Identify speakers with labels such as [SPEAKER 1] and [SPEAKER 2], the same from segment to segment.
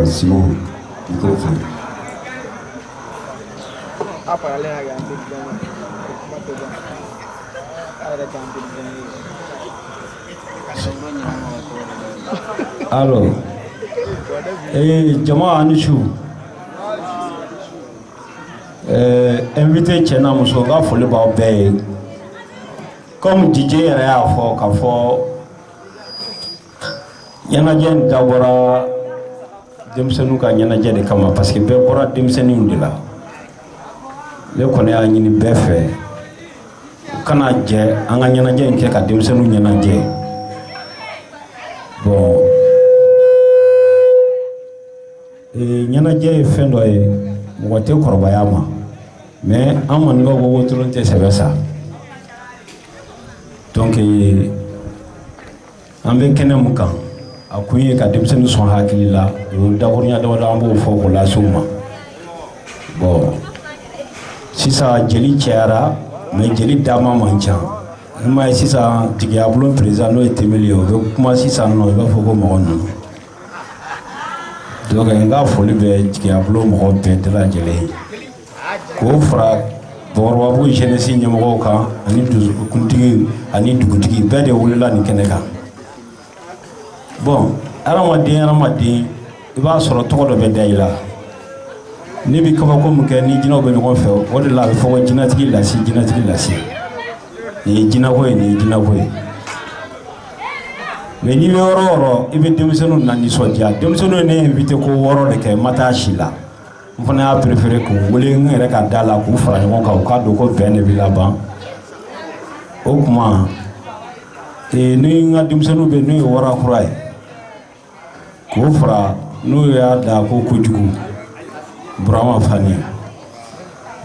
[SPEAKER 1] Simon, microfono.
[SPEAKER 2] Alors, Jama Anishu, invité Tchena Moussonga pour le Baobé. Comme DJ a fait, Yanajen Dabora Demsenuka Yanajen de Kama, parce que Bebora Demsenin de là. Le connaît à une beffe. Kanadje, Anganajen Keka Demsenu Yanaje. Bon. Yanaje Fendoy, Wate Korbayama. Mais Amango Wotulunte Sevesa. Donc, ambe kene mukan akuye ka demsenu son hakilila dawonya dawda ambo foko la suma bon sisa jeli tiara mais jeli dama mancha ma sisan tigiya bulon président n'o ye Temeli ye o bɛ kuma sisan nɔ i b'a fɔ ko mɔgɔ ninnu donc n ka foli bɛ tigiya bulon mɔgɔ bɛɛ de lajɛlen ye k'o fara Bakɔrɔbabugu jeunesse ɲɛmɔgɔw kan ani dusukuntigi ani dugutigi bɛɛ de wulila nin kɛnɛ kan bon hadamaden i b'a sɔrɔ tɔgɔ dɔ bɛ da i la ne bi kabako min kɛ ni jinɛw bɛ ɲɔgɔn fɛ o de la a bɛ fɔ ko jinɛtigi lasi nin ye jinɛko ye nin ye jinɛko ye mais n'i bɛ yɔrɔ o yɔrɔ i bɛ denmisɛnninw na nisɔndiya denmisɛnninw ye ne invité ko 6 de kɛ n ma taa si la n fana y'a préféré k'u wele n yɛrɛ ka da la k'u fara ɲɔgɔn kan u k'a dɔn ko bɛn de bɛ laban o tuma ni n ka denmisɛnninw bɛ n'o ye Warakura ye k'o fara n'o y'a da ko kojugu Burama Fani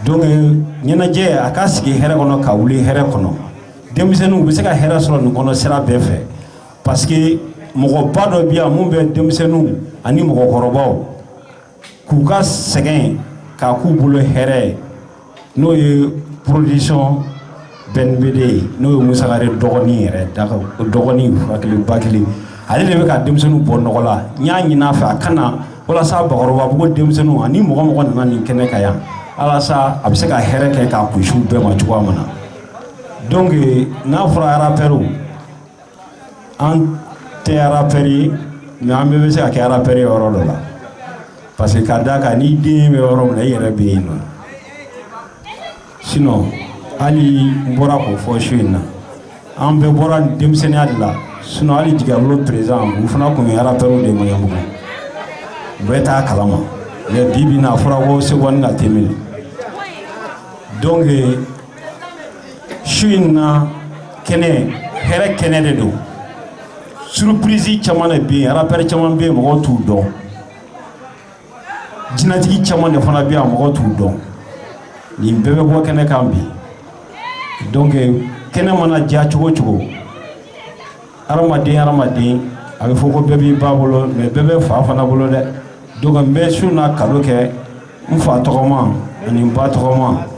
[SPEAKER 2] donc ɲɛnajɛ a ka sigi hɛrɛ kɔnɔ ka wuli hɛrɛ kɔnɔ denmisɛnninw bɛ se ka hɛrɛ sɔrɔ nin kɔnɔ sira bɛɛ fɛ parce que mɔgɔba dɔ bɛ yan mun bɛ denmisɛnninw ani mɔgɔkɔrɔbaw k'u ka sɛgɛn k'a k'u bolo hɛrɛ ye n'o ye production BNBD ye n'o ye Musakare dɔgɔnin yɛrɛ dɔgɔnin ba kelen ale de bɛ ka denmisɛnninw bɔ nɔgɔ la n y'a ɲini a fɛ a kana walasa Bakɔrɔbabugu denmisɛnninw ani mɔgɔ nana nin kɛnɛ kan yan alasa a bɛ se ka hɛrɛ kɛ k'a kunsiw bɛɛ ma cogoya min na donc n'a fɔra rappeur an tɛ rappeur ye mais an bɛɛ bɛ se ka kɛ rappeur ye yɔrɔ dɔ la parce que ka d'a kan ni den bɛ yɔrɔ min na i yɛrɛ bɛ yen nɔ sinon hali n bɔra k'o fɔ su in na an bɛɛ bɔra denmisɛnninya de la sinon hali Jigabolo président u fana tun ye rappeur de ye Mɔɲabugu u bɛɛ t'a kalama mais bi bi in na a fɔra ko Seko ni ka Temeli donc su in na kɛnɛ hɛrɛ kɛnɛ de don surprise caman de bɛ yen rappeur caman bɛ yen mɔgɔw t'u dɔn jinɛtigi caman de fana bɛ yan mɔgɔw t'u dɔn nin bɛɛ bɛ bɔ kɛnɛ kan bi donc kɛnɛ mana diya cogo o cogo hadamaden a bɛ fɔ ko bɛɛ b'i ba bolo mais bɛɛ bɛ fa fana bolo dɛ donc n bɛ su na kado kɛ n fa tɔgɔma ani n ba tɔgɔma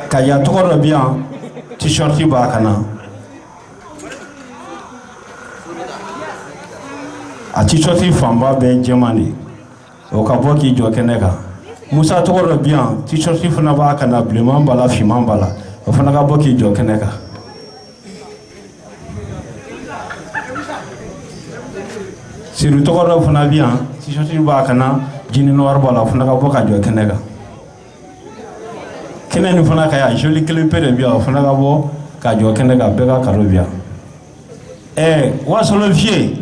[SPEAKER 2] Kaja tɔgɔ dɔ bɛ yan t-shirt b'a kan na a t-shirt fanba bɛɛ jɛman de o ka bɔ k'i jɔ kɛnɛ kan Musa tɔgɔ dɔ bɛ yan t-shirt fana b'a kan na bilenman b'a la finman b'a la o fana ka bɔ k'i jɔ kɛnɛ kan Siru tɔgɔ dɔ fana bɛ yan t-shirt b'a kan na jean noir b'a la o fana ka bɔ ka jɔ kɛnɛ kan kɛnɛ nin fana ka yan joli kelen pe de bɛ yan o fana ka bɔ ka jɔ kɛnɛ kan bɛɛ ka kado bɛ yan Wasolo Vieux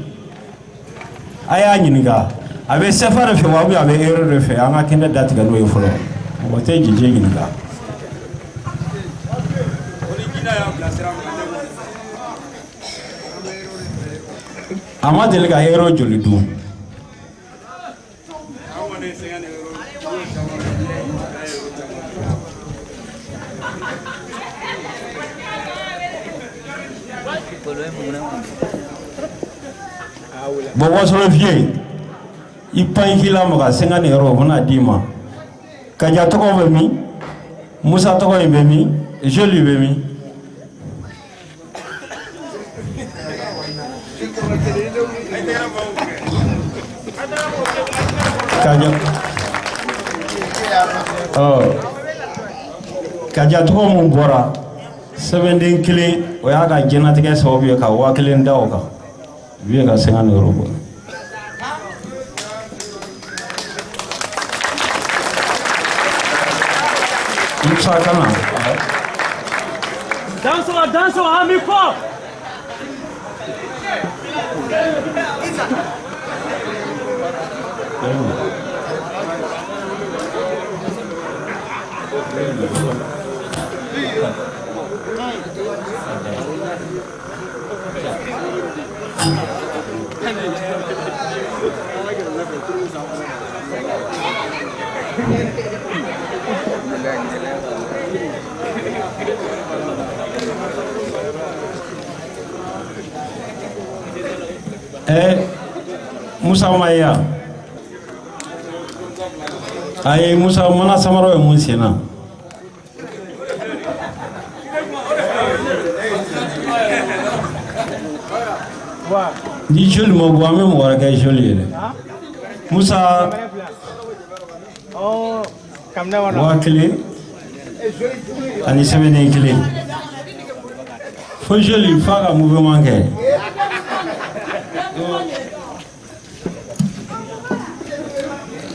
[SPEAKER 2] a y'a ɲininka a bɛ CFA de fɛ wa ou bien a bɛ euro de fɛ an ka kɛnɛ datigɛ n'o ye fɔlɔ mɔgɔ tɛ jije ɲininka a ma deli ka euro joli dun bon Wasolo Vieux i pan k'i lamaga 50 euro o bɛna d'i ma Kaja tɔgɔ bɛ min Musa tɔgɔ in bɛ min Joli bɛ min Kaja tɔgɔ mun bɔra sɛbɛnden kelen o y'a ka jɛnatigɛ sababu ye ka 1000 da o kan Vieux ka 50 euro bɔ Musa kana danso ami ko Musa Maya aye Musa mana samaro e mun sena ni joli mo bo amem wara kay joli Musa
[SPEAKER 3] oh kamna wana
[SPEAKER 2] wa kile ani semene kile fo joli faga mouvement ke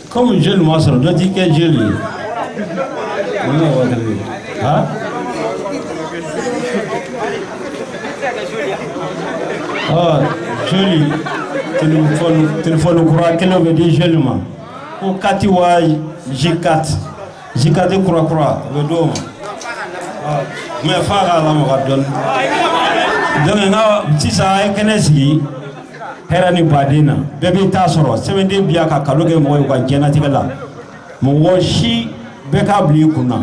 [SPEAKER 2] comme joli mo soro do ti ke joli ni wa kile ha joli téléphone kura kelo be di joli ma ko kati wa J4 kura be do ma me faga la mo gadon donc nga tisa e kenesi herani badina bebe ta soro semende biya ka kaloge mo ko jenati gala mo woshi be ka bli kuna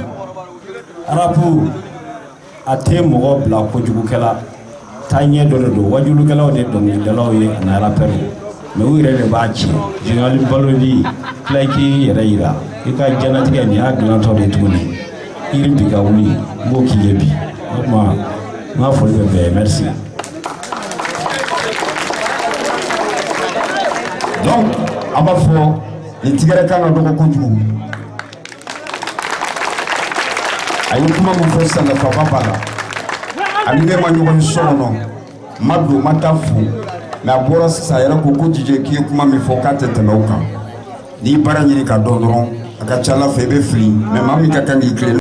[SPEAKER 2] arapu ate mo bla ko jugu kala tanye do wajulu kala de do ni dalaw ye na rapper me wire de baachi jingali balodi like yera ika jenati ga ni agna to de tuni iri biga wuli mo ki yebi ma fo be merci.
[SPEAKER 1] Donc aba fo ni tigere kana do ko jugu ayi kuma mo fo sala fa baba ani be ma nyugo sono madu matafu na bora sa yara ko jije ki kuma mi fo ka tete nauka ni bara nyini ka do aka chala fe be free me mami ka kan ikle